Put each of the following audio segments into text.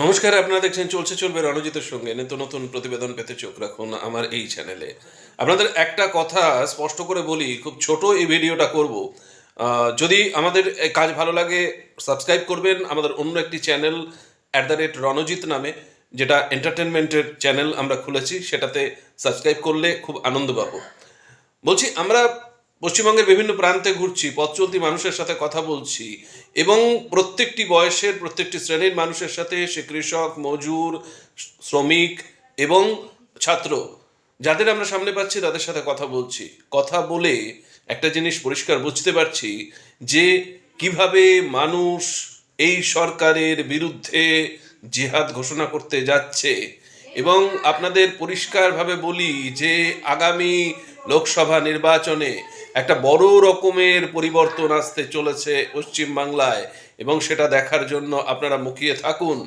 নমস্কার, আপনারা দেখছেন চলছে চলবে রণজিতের সঙ্গে। নিত্য নতুন প্রতিবেদন পেতে চোখ রাখুন আমার এই চ্যানেলে। আপনাদের একটা কথা স্পষ্ট করে বলি, খুব ছোট এই ভিডিওটা করব। যদি আমাদের এই কাজ ভালো লাগে সাবস্ক্রাইব করবেন। আমাদের অন্য একটি চ্যানেল @রণজিৎ নামে, যেটা এন্টারটেনমেন্টের চ্যানেল আমরা খুলেছি, সেটাতে সাবস্ক্রাইব করলে খুব আনন্দ পাবো। বলছি, আমরা পশ্চিমবঙ্গের বিভিন্ন প্রান্তে ঘুরছি, পথ চলতি মানুষের সাথে কথা বলছি, এবং প্রত্যেকটি বয়সের প্রত্যেকটি শ্রেণীর মানুষের সাথে, সে কৃষক, মজুর, শ্রমিক এবং ছাত্র, যাদের আমরা সামনে পাচ্ছি তাদের সাথে কথা বলছি। কথা বলে একটা জিনিস পরিষ্কার বুঝতে পারছি যে কিভাবে মানুষ এই সরকারের বিরুদ্ধে জিহাদ ঘোষণা করতে যাচ্ছে। এবং আপনাদের পরিষ্কারভাবে বলি যে আগামী লোকসভা নির্বাচনে একটা বড় রকমের পরিবর্তন আসতে চলেছে পশ্চিমবাংলায়, এবং সেটা দেখার জন্য আপনারা মুখিয়ে থাকুন।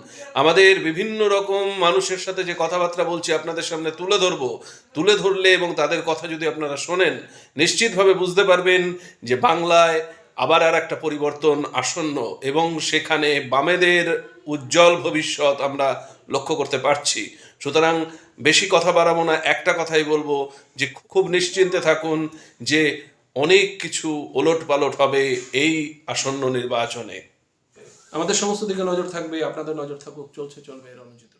আমাদের বিভিন্ন রকম মানুষের সাথে যে কথাবার্তা বলছি আপনাদের সামনে তুলে ধরবো। তুলে ধরলে এবং তাদের কথা যদি আপনারা শোনেন, নিশ্চিতভাবে বুঝতে পারবেন যে বাংলায় আবার আর একটা পরিবর্তন আসন্ন, এবং সেখানে বামেদের উজ্জ্বল ভবিষ্যৎ আমরা লক্ষ্য করতে পারছি। সুতরাং বেশি কথা বাড়াবো না, একটা কথাই বলবো যে খুব নিশ্চিন্তে থাকুন যে অনেক কিছু ওলটপালট হবে এই আসন্ন নির্বাচনে। আমাদের সমস্ত দিকে নজর থাকবে, আপনাদের নজর থাকুক। চলছে চলবে রণজিৎ।